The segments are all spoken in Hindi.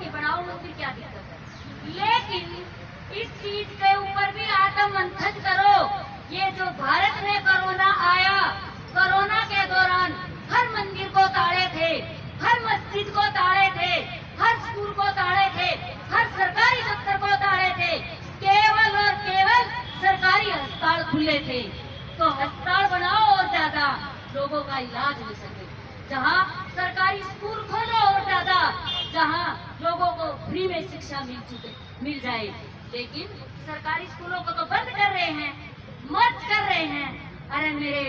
ही बनाओ, फिर क्या दिक्कत है। लेकिन इस चीज के ऊपर भी आत्म मंथन करो। ये जो भारत में कोरोना आया, कोरोना के दौरान हर मंदिर को ताड़े थे, हर मस्जिद को ताड़े थे, हर स्कूल को ताड़े थे, हर सरकारी दफ्तर को ताड़े थे, केवल और केवल सरकारी अस्पताल खुले थे। तो अस्पताल बनाओ और ज्यादा लोगों का इलाज हो सके। जहाँ सरकारी स्कूल खोलो और ज्यादा, जहाँ लोगों को फ्री में शिक्षा मिल जाए। लेकिन सरकारी स्कूलों को तो बंद कर रहे हैं, मर्ज कर रहे हैं। अरे मेरे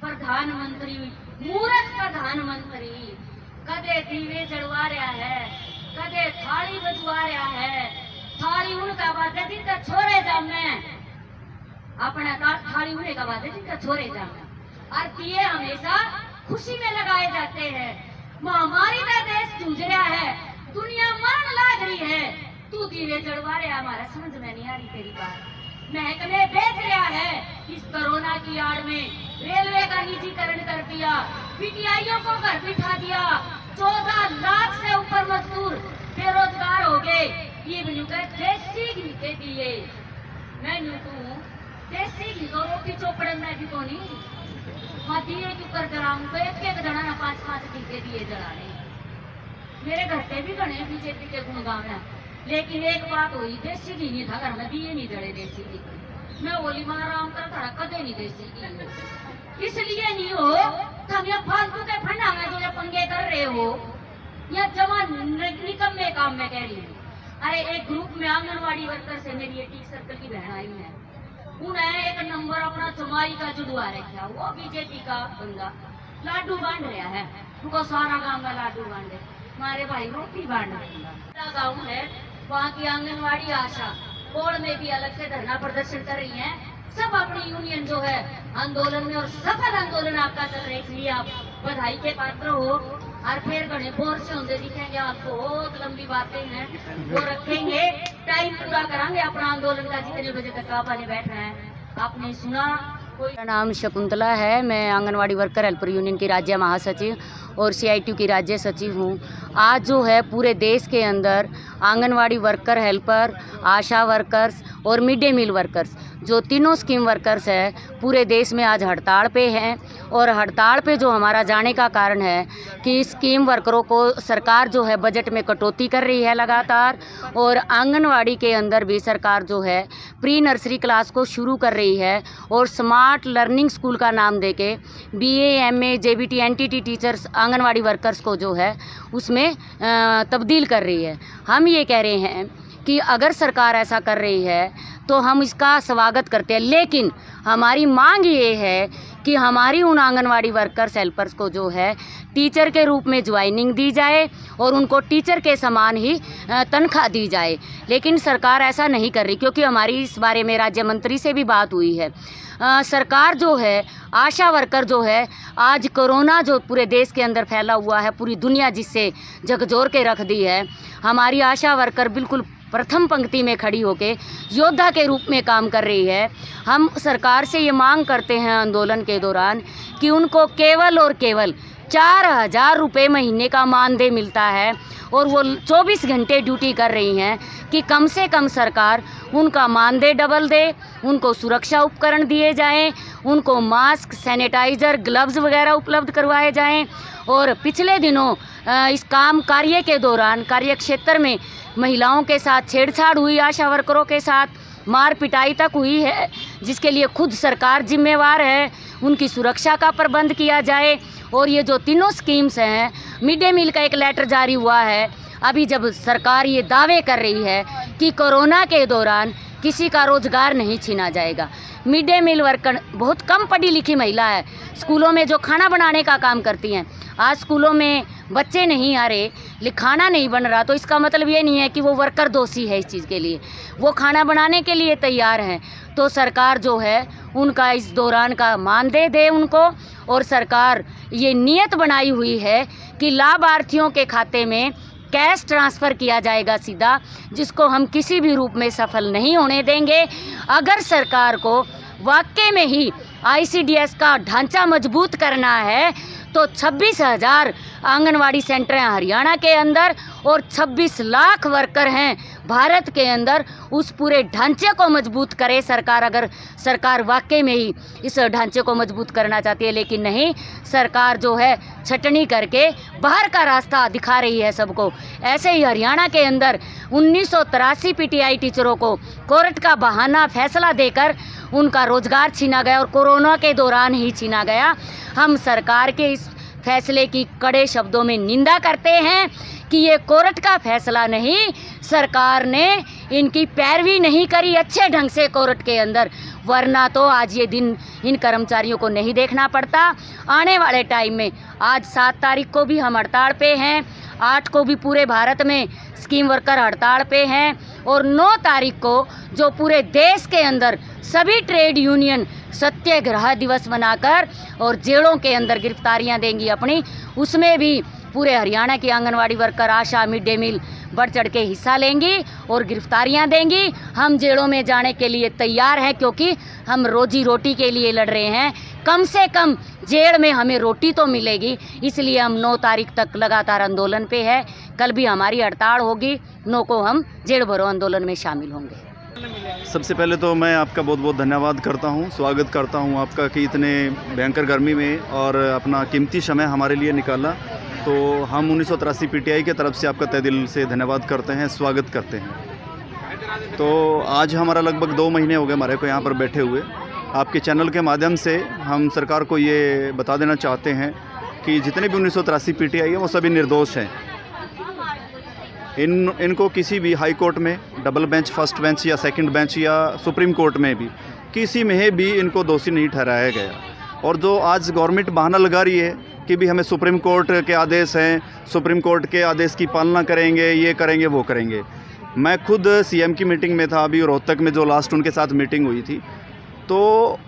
प्रधानमंत्री, मूर्ख प्रधानमंत्री, कदे दीवे जलवा रहा है, कदे थाली बजवा रहा है। थाली उनका बाजे जिनका छोरे जामे, अपना थाली उन्हें का बाजे जिनका छोरे जामे। और दिए हमेशा खुशी में लगाए जाते हैं। महामारी में देश जूझ रहा है, दुनिया मरण लाग रही है, तू दीवे जलवा रहा। हमारा समझ में नहीं आ रही तेरी बात। महकमे बेच रहा है। इस कोरोना की आड़ में रेलवे का निजीकरण कर दिया, पीटीआईओ को घर बिठा दिया, 14 लाख से ऊपर मजदूर बेरोजगार हो गए। ये देसी घी के दिए मैं देसी घी को रोटी चोपड़े में भी को नहीं हाँ दिए क्यों कर जलाऊं तो एक जना ना 5-5 टीके दिए जलाने। मेरे घर पे भी गणे बीजेपी के गुणगान है, लेकिन एक बात हुई, देसी घी नहीं था घर में, दिए नहीं जड़े देसी घी। मैं बोली महाराम कर थोड़ा कदे नहीं देसी घी, इसलिए नहीं हो हम ये फालतू के फंडा में जो ये पंगे कर रहे हो, या जवान निकम्मे काम में कह रही हूँ। अरे एक ग्रुप में आंगनवाड़ी वर्कर से मेरी एक सर्कल की बहन आई है, उन्हें एक नंबर अपना चुमाई का जुड़वा रखा। वो बीजेपी का बंदा लाडू बांट रहा है, उनको सारा गांव का लाडू बांटे, हमारे भाई रोटी बांटना। गाँव है वहाँ की आंगनवाड़ी आशा कोड़ में भी अलग से धरना प्रदर्शन कर रही है। सब अपनी यूनियन जो है आंदोलन में, और सफल आंदोलन आपका चल रहा है, इसलिए आप बधाई के पात्र हो। और फिर गणे बोर से होंगे दिखेंगे, आपको बहुत लंबी बातें हैं वो रखेंगे, टाइम पूरा कराएंगे अपना आंदोलन का। जितने बजे तक आप आने बैठ रहे हैं आपने सुना। मेरा नाम शकुंतला है, मैं आंगनवाड़ी वर्कर हेल्पर यूनियन की राज्य महासचिव और CITU की राज्य सचिव हूँ। आज जो है पूरे देश के अंदर आंगनवाड़ी वर्कर हेल्पर, आशा वर्कर्स और मिड डे मील वर्कर्स, जो तीनों स्कीम वर्कर्स हैं, पूरे देश में आज हड़ताल पे हैं। और हड़ताल पे जो हमारा जाने का कारण है कि स्कीम वर्करों को सरकार जो है बजट में कटौती कर रही है लगातार, और आंगनवाड़ी के अंदर भी सरकार जो है प्री नर्सरी क्लास को शुरू कर रही है और स्मार्ट लर्निंग स्कूल का नाम देके BA MA JBT NTT teachers anganwadi workers को जो है उसमें तब्दील कर रही है। हम ये कह रहे हैं कि अगर सरकार ऐसा कर रही है तो हम इसका स्वागत करते हैं, लेकिन हमारी मांग ये है कि हमारी उन आंगनवाड़ी वर्कर्स हेल्पर्स को जो है टीचर के रूप में ज्वाइनिंग दी जाए और उनको टीचर के समान ही तनख्वाह दी जाए। लेकिन सरकार ऐसा नहीं कर रही, क्योंकि हमारी इस बारे में राज्य मंत्री से भी बात हुई है। सरकार जो है, आशा वर्कर जो है, आज कोरोना जो पूरे देश के अंदर फैला हुआ है, पूरी दुनिया जिससे झकझोर के रख दी है, हमारी आशा वर्कर बिल्कुल प्रथम पंक्ति में खड़ी होकर योद्धा के रूप में काम कर रही है। हम सरकार से ये मांग करते हैं आंदोलन के दौरान कि उनको केवल और केवल 4,000 रुपये महीने का मानदेय मिलता है और वो 24 घंटे ड्यूटी कर रही हैं, कि कम से कम सरकार उनका मानदेय डबल दे, उनको सुरक्षा उपकरण दिए जाएं, उनको मास्क, सैनिटाइज़र, ग्लव्स वगैरह उपलब्ध करवाए जाएं। और पिछले दिनों इस कार्य के दौरान कार्य क्षेत्र में महिलाओं के साथ छेड़छाड़ हुई, आशा वर्करों के साथ मार पिटाई तक हुई है, जिसके लिए खुद सरकार जिम्मेवार है। उनकी सुरक्षा का प्रबंध किया जाए। और ये जो तीनों स्कीम्स हैं, मिड डे मील का एक लेटर जारी हुआ है, अभी जब सरकार ये दावे कर रही है कि कोरोना के दौरान किसी का रोजगार नहीं छीना जाएगा। मिड डे मील वर्कर बहुत कम पढ़ी लिखी महिला है, स्कूलों में जो खाना बनाने का काम करती हैं। आज स्कूलों में बच्चे नहीं आ रहे, खाना नहीं बन रहा, तो इसका मतलब ये नहीं है कि वो वर्कर दोषी है। इस चीज़ के लिए वो खाना बनाने के लिए तैयार हैं। तो सरकार जो है उनका इस दौरान का मानदेय दे उनको। और सरकार ये नियत बनाई हुई है कि लाभार्थियों के खाते में कैश ट्रांसफ़र किया जाएगा सीधा, जिसको हम किसी भी रूप में सफल नहीं होने देंगे। अगर सरकार को वाकई में ही ICDS का ढांचा मजबूत करना है तो 26,000 आंगनवाड़ी सेंटर हैं हरियाणा के अंदर और 26 लाख वर्कर हैं भारत के अंदर, उस पूरे ढांचे को मजबूत करे सरकार, अगर सरकार वाकई में ही इस ढांचे को मजबूत करना चाहती है। लेकिन नहीं, सरकार जो है छटनी करके बाहर का रास्ता दिखा रही है सबको। ऐसे ही हरियाणा के अंदर 1983 पीटीआई टीचरों को कोर्ट का बहाना फैसला देकर उनका रोजगार छीना गया, और कोरोना के दौरान ही छीना गया। हम सरकार के इस फैसले की कड़े शब्दों में निंदा करते हैं कि ये कोर्ट का फैसला नहीं, सरकार ने इनकी पैरवी नहीं करी अच्छे ढंग से कोर्ट के अंदर, वरना तो आज ये दिन इन कर्मचारियों को नहीं देखना पड़ता। आने वाले टाइम में, आज 7 तारीख को भी हम हड़ताल पे हैं, 8 को भी पूरे भारत में स्कीम वर्कर हड़ताल पे हैं, और 9 तारीख को जो पूरे देश के अंदर सभी ट्रेड यूनियन सत्याग्रह दिवस मनाकर और जेलों के अंदर गिरफ्तारियां देंगी अपनी, उसमें भी पूरे हरियाणा की आंगनवाड़ी वर्कर, आशा, मिड डे मील बढ़ चढ़ के हिस्सा लेंगी और गिरफ्तारियां देंगी। हम जेलों में जाने के लिए तैयार हैं, क्योंकि हम रोजी रोटी के लिए लड़ रहे हैं। कम से कम जेल में हमें रोटी तो मिलेगी, इसलिए हम 9 तारीख तक लगातार आंदोलन पे है। कल भी हमारी हड़ताल होगी, 9 को हम जेल भरो आंदोलन में शामिल होंगे। सबसे पहले तो मैं आपका बहुत बहुत धन्यवाद करता हूं, स्वागत करता हूं आपका कि इतने भयंकर गर्मी में और अपना कीमती समय हमारे लिए निकाला। तो हम 1983 पीटीआई के तरफ से आपका तहे दिल से धन्यवाद करते हैं, स्वागत करते हैं। तो आज हमारा लगभग 2 महीने हो गए हमारे को यहाँ पर बैठे हुए। आपके चैनल के माध्यम से हम सरकार को ये बता देना चाहते हैं कि जितने भी 1983 पीटीआई है वो सभी निर्दोष हैं। इनको किसी भी हाई कोर्ट में, डबल बेंच, फर्स्ट बेंच या सेकंड बेंच या सुप्रीम कोर्ट में भी, किसी में भी इनको दोषी नहीं ठहराया गया। और जो आज गवर्नमेंट बहाना लगा रही है कि भी हमें सुप्रीम कोर्ट के आदेश हैं, सुप्रीम कोर्ट के आदेश की पालना करेंगे, ये करेंगे, वो करेंगे। मैं खुद सीएम की मीटिंग में था अभी रोहतक में, जो लास्ट उनके साथ मीटिंग हुई थी, तो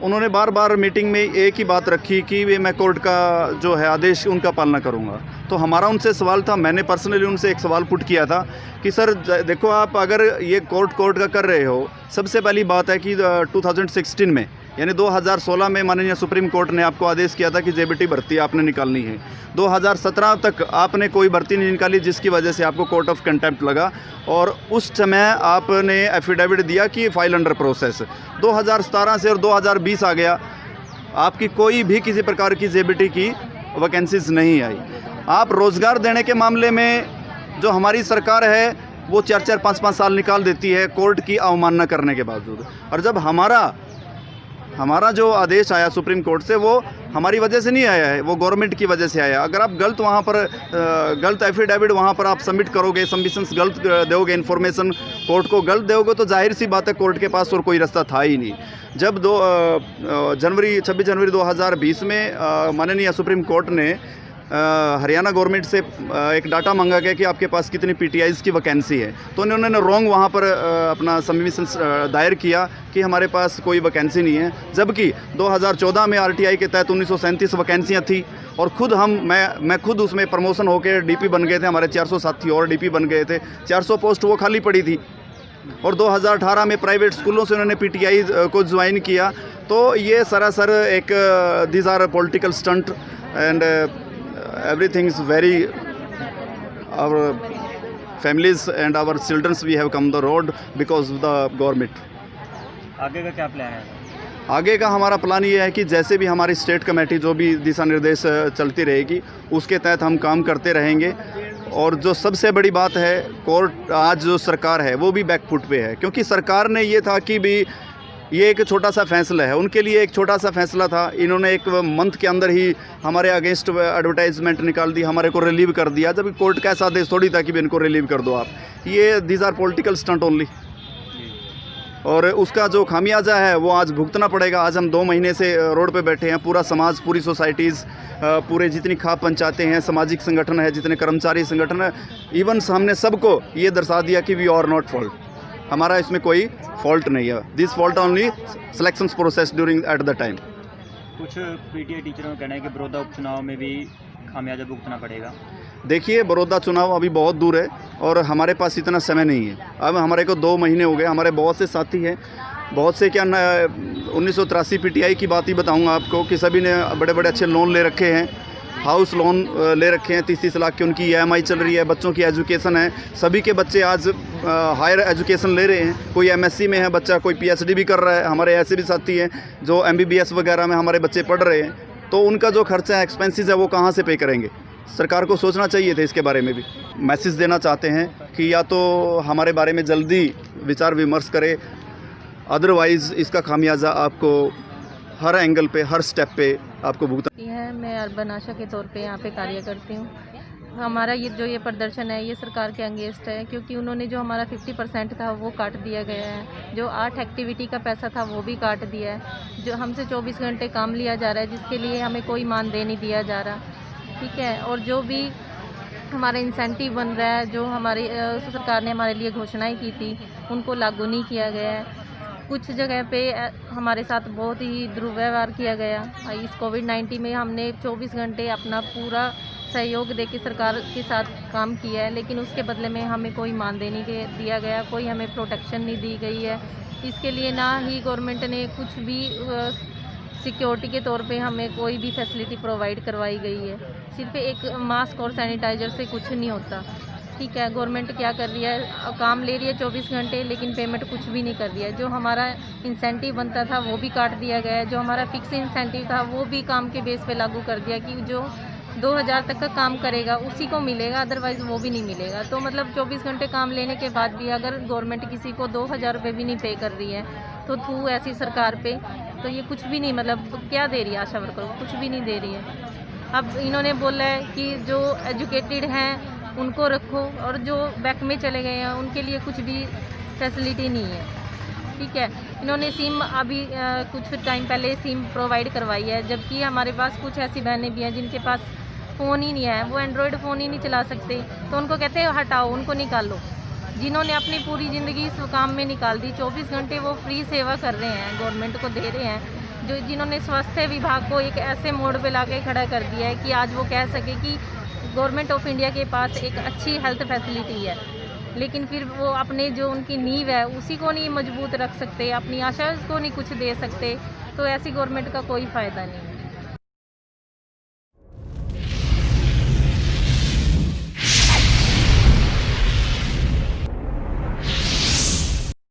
उन्होंने बार बार मीटिंग में एक ही बात रखी कि वे मैं कोर्ट का जो है आदेश उनका पालना करूंगा। तो हमारा उनसे सवाल था, मैंने पर्सनली उनसे एक सवाल पुट किया था कि सर देखो, आप अगर ये कोर्ट का कर रहे हो, सबसे पहली बात है कि 2016 में यानी 2016 में माननीय सुप्रीम कोर्ट ने आपको आदेश किया था कि जेबीटी भर्ती आपने निकालनी है। 2017 तक आपने कोई भर्ती नहीं निकाली, जिसकी वजह से आपको कोर्ट ऑफ कंटेम्प्ट लगा, और उस समय आपने एफिडेविट दिया कि फाइल अंडर प्रोसेस। 2017 से और 2020 आ गया, आपकी कोई भी किसी प्रकार की जेबीटी की वैकेंसीज नहीं आई। आप रोज़गार देने के मामले में जो हमारी सरकार है वो 4-4, 5-5 साल निकाल देती है कोर्ट की अवमानना करने के बावजूद। और जब हमारा जो आदेश आया सुप्रीम कोर्ट से, वो हमारी वजह से नहीं आया है, वो गवर्नमेंट की वजह से आया। अगर आप गलत वहाँ पर गलत एफिडेविट वहाँ पर आप सबमिट करोगे, सबमिशंस गलत दोगे, इन्फॉर्मेशन कोर्ट को गलत दोगे, तो जाहिर सी बात है कोर्ट के पास और कोई रास्ता था ही नहीं। जब 26 जनवरी 2020 में माननीय सुप्रीम कोर्ट ने हरियाणा गवर्नमेंट से एक डाटा मांगा गया कि आपके पास कितनी पीटीआईज़ की वैकेंसी है, तो उन्होंने रॉन्ग वहाँ पर अपना सबमिशन दायर किया कि हमारे पास कोई वैकेंसी नहीं है। जबकि 2014 में आरटीआई के तहत 1937 वैकेंसियाँ थी, और खुद मैं खुद उसमें प्रमोशन होकर डीपी बन गए थे, हमारे 400 साथी और डीपी बन गए थे। 400 पोस्ट वो खाली पड़ी थी, और 2018 में प्राइवेट स्कूलों से उन्होंने पीटीआई को ज्वाइन किया। तो ये सरासर एक these are political stunt and everything is very, our families and our children we have come the road because of the government। आगे का क्या प्लान है? आगे का हमारा प्लान ये है कि जैसे भी हमारी स्टेट कमेटी जो भी दिशा निर्देश चलती रहेगी, उसके तहत हम काम करते रहेंगे। और जो सबसे बड़ी बात है, कोर्ट आज जो सरकार है वो भी बैकफुट पे है, क्योंकि सरकार ने ये था कि भी ये एक छोटा सा फैसला है, उनके लिए एक छोटा सा फैसला था। इन्होंने एक मंथ के अंदर ही हमारे अगेंस्ट एडवर्टाइजमेंट निकाल दी, हमारे को रिलीव कर दिया, जबकि कोर्ट का ऐसा आदेश थोड़ी था कि इनको रिलीव कर दो आप। ये these are political stunt only, और उसका जो खामियाजा है वो आज भुगतना पड़ेगा। आज हम 2 महीने से रोड पे बैठे हैं, पूरा समाज, पूरी सोसाइटीज़, पूरे जितनी खाप पंचायतें हैं, सामाजिक संगठन है, जितने कर्मचारी संगठन है, इवन हमने सबको ये दर्शा दिया कि वी आर नॉट फॉल्ट, हमारा इसमें कोई फॉल्ट नहीं है। This fault only selection process during at the time. कुछ पीटीआई टीचरों का कहना है कि बड़ौदा उपचुनाव में भी खामियाजा भुगतना पड़ेगा। देखिए, बड़ौदा चुनाव अभी बहुत दूर है और हमारे पास इतना समय नहीं है। अब हमारे को 2 महीने हो गए, हमारे बहुत से साथी हैं, बहुत से क्या 1983 पीटीआई की बात ही बताऊंगा आपको कि सभी ने बड़े बड़े अच्छे लोन ले रखे हैं, हाउस लोन ले रखे हैं 30-30 लाख की, उनकी EMI चल रही है, बच्चों की एजुकेशन है। सभी के बच्चे आज हायर एजुकेशन ले रहे हैं। कोई MSc में है बच्चा, कोई PhD भी कर रहा है। हमारे ऐसे भी साथी हैं जो MBBS वगैरह में हमारे बच्चे पढ़ रहे हैं। तो उनका जो खर्चा है, एक्सपेंसेस है, वो कहाँ से पे करेंगे? सरकार को सोचना चाहिए था इसके बारे में भी। मैसेज देना चाहते हैं कि या तो हमारे बारे में जल्दी विचार विमर्श करें, अदरवाइज़ इसका खामियाजा आपको हर एंगल पे, हर स्टेप पे आपको भुगतना है। मैं अर्बन आशा के तौर पे यहाँ पे कार्य करती हूँ। हमारा ये प्रदर्शन है, ये सरकार के अगेंस्ट है, क्योंकि उन्होंने जो हमारा 50% था वो काट दिया गया है। जो 8 एक्टिविटी का पैसा था वो भी काट दिया है। जो हमसे 24 घंटे काम लिया जा रहा है, जिसके लिए हमें कोई मानदेय नहीं दिया जा रहा, ठीक है। और जो भी हमारा इंसेंटिव बन रहा है, जो हमारी सरकार ने हमारे लिए घोषणाएं की थी, उनको लागू नहीं किया गया है। कुछ जगह पे हमारे साथ बहुत ही दुर्व्यवहार किया गया। इस कोविड-19 में हमने 24 घंटे अपना पूरा सहयोग देके सरकार के साथ काम किया है, लेकिन उसके बदले में हमें कोई मानदेय नहीं दिया गया, कोई हमें प्रोटेक्शन नहीं दी गई है। इसके लिए ना ही गवर्नमेंट ने कुछ भी सिक्योरिटी के तौर पे हमें कोई भी फैसिलिटी प्रोवाइड करवाई गई है। सिर्फ एक मास्क और सैनिटाइज़र से कुछ नहीं होता, ठीक है। गवर्नमेंट क्या कर रही है, काम ले रही है 24 घंटे, लेकिन पेमेंट कुछ भी नहीं कर रही है। जो हमारा इंसेंटिव बनता था वो भी काट दिया गया है। जो हमारा फिक्स इंसेंटिव था वो भी काम के बेस पे लागू कर दिया कि जो 2000 तक का काम करेगा उसी को मिलेगा, अदरवाइज़ वो भी नहीं मिलेगा। तो मतलब 24 घंटे काम लेने के बाद भी अगर गवर्नमेंट किसी को 2000 रुपये भी नहीं पे कर रही है, तो थू ऐसी सरकार पे तो ये कुछ भी नहीं, मतलब क्या दे रही है आशा वर्कर को? कुछ भी नहीं दे रही है। अब इन्होंने बोला है कि जो एजुकेटेड हैं उनको रखो, और जो बैक में चले गए हैं उनके लिए कुछ भी फैसिलिटी नहीं है, ठीक है। इन्होंने सिम अभी कुछ टाइम पहले सिम प्रोवाइड करवाई है, जबकि हमारे पास कुछ ऐसी बहनें भी हैं जिनके पास फ़ोन ही नहीं है, वो एंड्रॉयड फ़ोन ही नहीं चला सकते, तो उनको कहते हैं हटाओ, उनको निकालो। जिन्होंने अपनी पूरी ज़िंदगी इस काम में निकाल दी, 24 घंटे वो फ्री सेवा कर रहे हैं, गवर्नमेंट को दे रहे हैं। जिन्होंने स्वास्थ्य विभाग को एक ऐसे मोड़ पे लाके खड़ा कर दिया है कि आज वो कह सके कि गवर्नमेंट ऑफ इंडिया के पास एक अच्छी हेल्थ फैसिलिटी है, लेकिन फिर वो अपने जो उनकी नींव है उसी को नहीं मजबूत रख सकते, अपनी आशा को नहीं कुछ दे सकते, तो ऐसी गवर्नमेंट का कोई फ़ायदा नहीं है।